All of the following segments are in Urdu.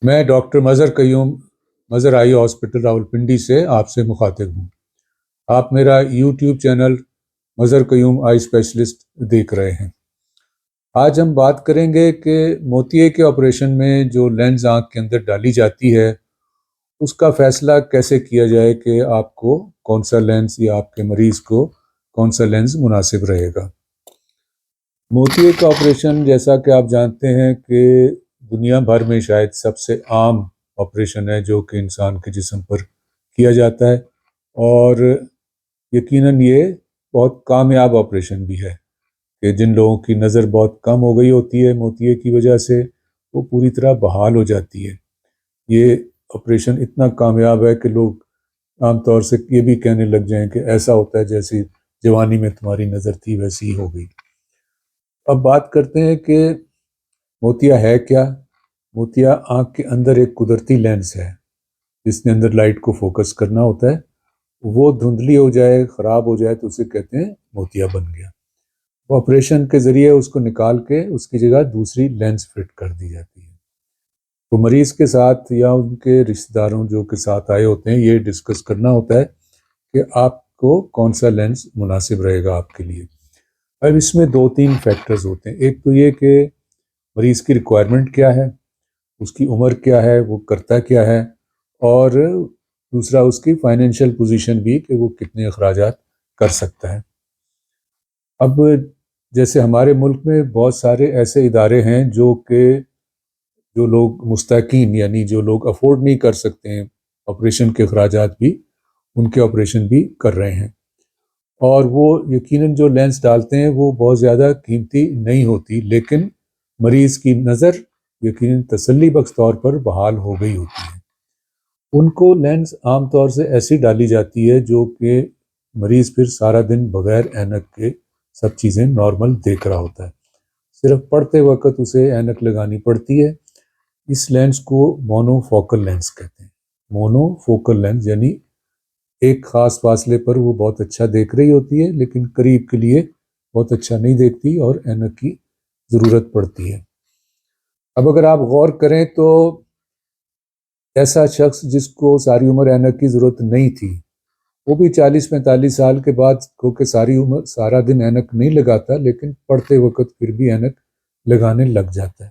میں ڈاکٹر مظہر قیوم مظہر آئی ہاسپٹل راولپنڈی سے آپ سے مخاطب ہوں۔ آپ میرا یوٹیوب چینل مظہر قیوم آئی اسپیشلسٹ دیکھ رہے ہیں۔ آج ہم بات کریں گے کہ موتیے کے آپریشن میں جو لینز آنکھ کے اندر ڈالی جاتی ہے اس کا فیصلہ کیسے کیا جائے کہ آپ کو کون سا لینز یا آپ کے مریض کو کون سا لینز مناسب رہے گا۔ موتیے کا آپریشن جیسا کہ آپ جانتے ہیں کہ دنیا بھر میں شاید سب سے عام آپریشن ہے جو کہ انسان کے جسم پر کیا جاتا ہے، اور یقیناً یہ بہت کامیاب آپریشن بھی ہے کہ جن لوگوں کی نظر بہت کم ہو گئی ہوتی ہے موتیے کی وجہ سے وہ پوری طرح بحال ہو جاتی ہے۔ یہ آپریشن اتنا کامیاب ہے کہ لوگ عام طور سے یہ بھی کہنے لگ جائیں کہ ایسا ہوتا ہے جیسی جوانی میں تمہاری نظر تھی ویسی ہی ہو گئی۔ اب بات کرتے ہیں کہ موتیا ہے کیا۔ موتیا آنکھ کے اندر ایک قدرتی لینس ہے جس کے اندر لائٹ کو فوکس کرنا ہوتا ہے، وہ دھندلی ہو جائے خراب ہو جائے تو اسے کہتے ہیں موتیا بن گیا۔ وہ آپریشن کے ذریعے اس کو نکال کے اس کی جگہ دوسری لینس فٹ کر دی جاتی ہے۔ تو مریض کے ساتھ یا ان کے رشتہ داروں جو کے ساتھ آئے ہوتے ہیں یہ ڈسکس کرنا ہوتا ہے کہ آپ کو کون سا لینس مناسب رہے گا آپ کے لیے۔ اب اس میں دو تین فیکٹرز ہوتے ہیں، ایک تو یہ کہ مریض کی ریکوائرمنٹ کیا ہے، اس کی عمر کیا ہے، وہ کرتا کیا ہے، اور دوسرا اس کی فائنینشیل پوزیشن بھی کہ وہ کتنے اخراجات کر سکتا ہے۔ اب جیسے ہمارے ملک میں بہت سارے ایسے ادارے ہیں جو لوگ مستحقین یعنی جو لوگ افورڈ نہیں کر سکتے ہیں آپریشن کے اخراجات بھی، ان کے آپریشن بھی کر رہے ہیں، اور وہ یقیناً جو لینس ڈالتے ہیں وہ بہت زیادہ قیمتی نہیں ہوتی، لیکن مریض کی نظر یقیناً تسلی بخش طور پر بحال ہو گئی ہوتی ہے۔ ان کو لینس عام طور سے ایسی ڈالی جاتی ہے جو کہ مریض پھر سارا دن بغیر اینک کے سب چیزیں نارمل دیکھ رہا ہوتا ہے، صرف پڑھتے وقت اسے اینک لگانی پڑتی ہے۔ اس لینس کو مونو فوکل لینس کہتے ہیں۔ مونو فوکل لینس یعنی ایک خاص فاصلے پر وہ بہت اچھا دیکھ رہی ہوتی ہے لیکن قریب کے لیے بہت اچھا نہیں دیکھتی اور اینک کی ضرورت پڑتی ہے۔ اب اگر آپ غور کریں تو ایسا شخص جس کو ساری عمر اینک کی ضرورت نہیں تھی وہ بھی 40-45 سال کے بعد کیونکہ ساری عمر سارا دن اینک نہیں لگاتا لیکن پڑھتے وقت پھر بھی اینک لگانے لگ جاتا ہے۔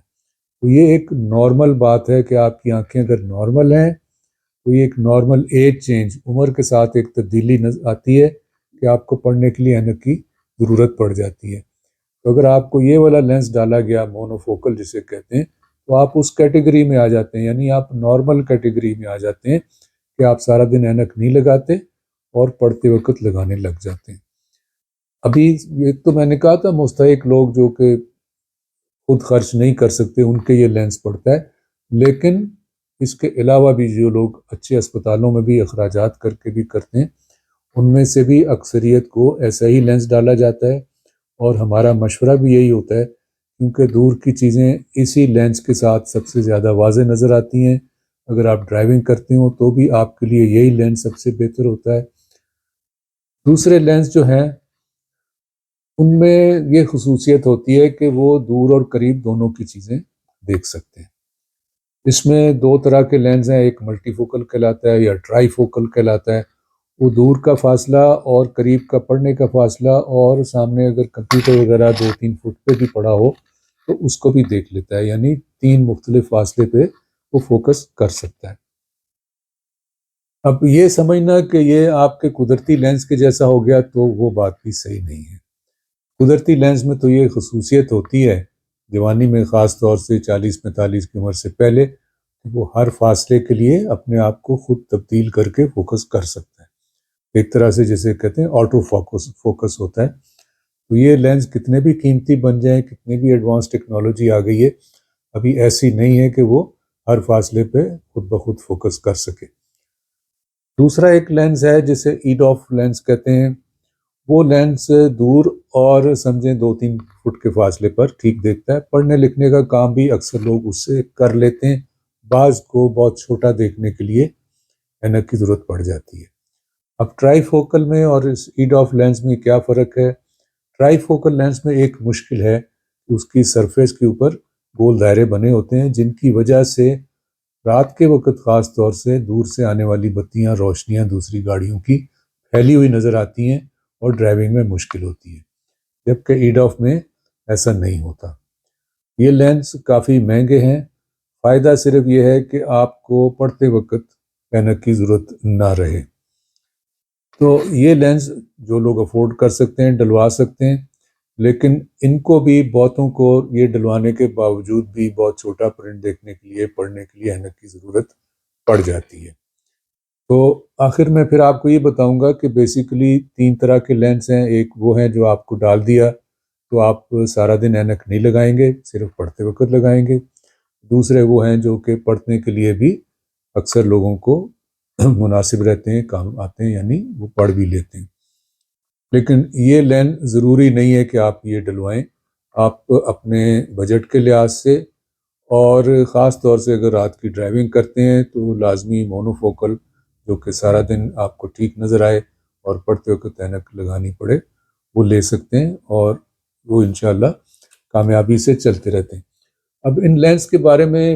تو یہ ایک نارمل بات ہے کہ آپ کی آنکھیں اگر نارمل ہیں تو یہ ایک نارمل ایج چینج عمر کے ساتھ ایک تبدیلی آتی ہے کہ آپ کو پڑھنے کے لیے اینک کی ضرورت پڑ جاتی ہے۔ تو اگر آپ کو یہ والا لینس ڈالا گیا مونو فوکل جسے کہتے ہیں تو آپ اس کیٹیگری میں آ جاتے ہیں، یعنی آپ نارمل کیٹیگری میں آ جاتے ہیں کہ آپ سارا دن اینک نہیں لگاتے اور پڑھتے وقت لگانے لگ جاتے ہیں۔ ابھی ایک تو میں نے کہا تھا مستحق لوگ جو کہ خود خرچ نہیں کر سکتے ان کے یہ لینس پڑتا ہے، لیکن اس کے علاوہ بھی جو لوگ اچھے اسپتالوں میں بھی اخراجات کر کے بھی کرتے ہیں ان میں سے بھی اکثریت کو ایسا ہی لینس ڈالا جاتا ہے، اور ہمارا مشورہ بھی یہی ہوتا ہے کیونکہ دور کی چیزیں اسی لینس کے ساتھ سب سے زیادہ واضح نظر آتی ہیں۔ اگر آپ ڈرائیونگ کرتے ہوں تو بھی آپ کے لیے یہی لینس سب سے بہتر ہوتا ہے۔ دوسرے لینس جو ہیں ان میں یہ خصوصیت ہوتی ہے کہ وہ دور اور قریب دونوں کی چیزیں دیکھ سکتے ہیں۔ اس میں دو طرح کے لینس ہیں، ایک ملٹی فوکل کہلاتا ہے یا ٹرائی فوکل کہلاتا ہے۔ وہ دور کا فاصلہ اور قریب کا پڑھنے کا فاصلہ، اور سامنے اگر کمپیوٹر وغیرہ 2-3 فٹ پہ بھی پڑا ہو تو اس کو بھی دیکھ لیتا ہے، یعنی 3 مختلف فاصلے پہ وہ فوکس کر سکتا ہے۔ اب یہ سمجھنا کہ یہ آپ کے قدرتی لینس کے جیسا ہو گیا تو وہ بات بھی صحیح نہیں ہے۔ قدرتی لینس میں تو یہ خصوصیت ہوتی ہے جوانی میں، خاص طور سے 40-45 کی عمر سے پہلے، وہ ہر فاصلے کے لیے اپنے آپ کو خود تبدیل کر کے فوکس کر سکتا ہے، ایک طرح سے جسے کہتے ہیں آٹو فوکس ہوتا ہے۔ تو یہ لینس کتنے بھی قیمتی بن جائیں، کتنے بھی ایڈوانس ٹیکنالوجی آ گئی ہے، ابھی ایسی نہیں ہے کہ وہ ہر فاصلے پہ خود بخود فوکس کر سکے۔ دوسرا ایک لینس ہے جسے ایڈ آف لینس کہتے ہیں۔ وہ لینس دور اور سمجھیں 2-3 فٹ کے فاصلے پر ٹھیک دیکھتا ہے، پڑھنے لکھنے کا کام بھی اکثر لوگ اس سے کر لیتے ہیں، بعض کو بہت چھوٹا دیکھنے کے لیے اینک کی ضرورت پڑ جاتی ہے۔ اب ٹرائی فوکل میں اور اس ایڈ آف لینس میں کیا فرق ہے؟ ٹرائی فوکل لینس میں ایک مشکل ہے کہ اس کی سرفیس کے اوپر گول دائرے بنے ہوتے ہیں جن کی وجہ سے رات کے وقت خاص طور سے دور سے آنے والی بتیاں، روشنیاں دوسری گاڑیوں کی پھیلی ہوئی نظر آتی ہیں اور ڈرائیونگ میں مشکل ہوتی ہے، جبکہ ایڈاف میں ایسا نہیں ہوتا۔ یہ لینس کافی مہنگے ہیں۔ فائدہ صرف یہ ہے کہ آپ کو پڑھتے وقت اینک کی ضرورت نہ رہے۔ تو یہ لینس جو لوگ افورڈ کر سکتے ہیں ڈلوا سکتے ہیں، لیکن ان کو بھی بہتوں کو یہ ڈلوانے کے باوجود بھی بہت چھوٹا پرنٹ دیکھنے کے لیے، پڑھنے کے لیے اینک کی ضرورت پڑ جاتی ہے۔ تو آخر میں پھر آپ کو یہ بتاؤں گا کہ بیسیکلی 3 طرح کے لینس ہیں۔ ایک وہ ہیں جو آپ کو ڈال دیا تو آپ سارا دن اینک نہیں لگائیں گے، صرف پڑھتے وقت لگائیں گے۔ دوسرے وہ ہیں جو کہ پڑھنے کے لیے بھی اکثر لوگوں کو مناسب رہتے ہیں، کام آتے ہیں، یعنی وہ پڑھ بھی لیتے ہیں۔ لیکن یہ لینس ضروری نہیں ہے کہ آپ یہ ڈلوائیں۔ آپ اپنے بجٹ کے لحاظ سے اور خاص طور سے اگر رات کی ڈرائیونگ کرتے ہیں تو لازمی مونوفوکل جو کہ سارا دن آپ کو ٹھیک نظر آئے اور پڑھتے وقت اینک لگانی پڑے وہ لے سکتے ہیں، اور وہ انشاءاللہ کامیابی سے چلتے رہتے ہیں۔ اب ان لینس کے بارے میں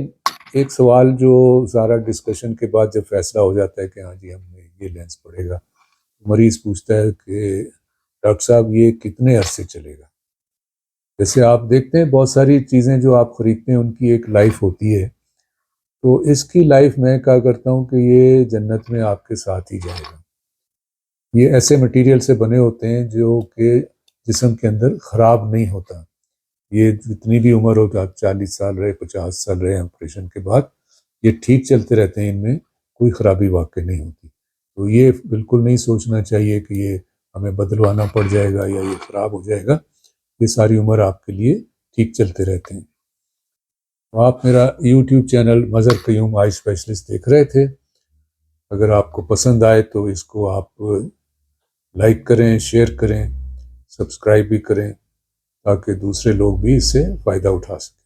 ایک سوال جو سارا ڈسکشن کے بعد جب فیصلہ ہو جاتا ہے کہ ہاں جی ہم نے یہ لینس پڑے گا، مریض پوچھتا ہے کہ ڈاکٹر صاحب یہ کتنے عرصے چلے گا؟ جیسے آپ دیکھتے ہیں بہت ساری چیزیں جو آپ خریدتے ہیں ان کی ایک لائف ہوتی ہے، تو اس کی لائف میں کہا کرتا ہوں کہ یہ جنت میں آپ کے ساتھ ہی جائے گا۔ یہ ایسے مٹیریل سے بنے ہوتے ہیں جو کہ جسم کے اندر خراب نہیں ہوتا۔ یہ جتنی بھی عمر ہو، آپ 40 سال رہے، 50 سال رہے آپریشن کے بعد، یہ ٹھیک چلتے رہتے ہیں، ان میں کوئی خرابی واقع نہیں ہوتی۔ تو یہ بالکل نہیں سوچنا چاہیے کہ یہ ہمیں بدلوانا پڑ جائے گا یا یہ خراب ہو جائے گا۔ یہ ساری عمر آپ کے لیے ٹھیک چلتے رہتے ہیں۔ آپ میرا یوٹیوب چینل مظہر قیوم آئی اسپیشلسٹ دیکھ رہے تھے۔ اگر آپ کو پسند آئے تو اس کو آپ لائک کریں، شیئر کریں، سبسکرائب بھی کریں تاکہ دوسرے لوگ بھی اس سے فائدہ اٹھا سکیں۔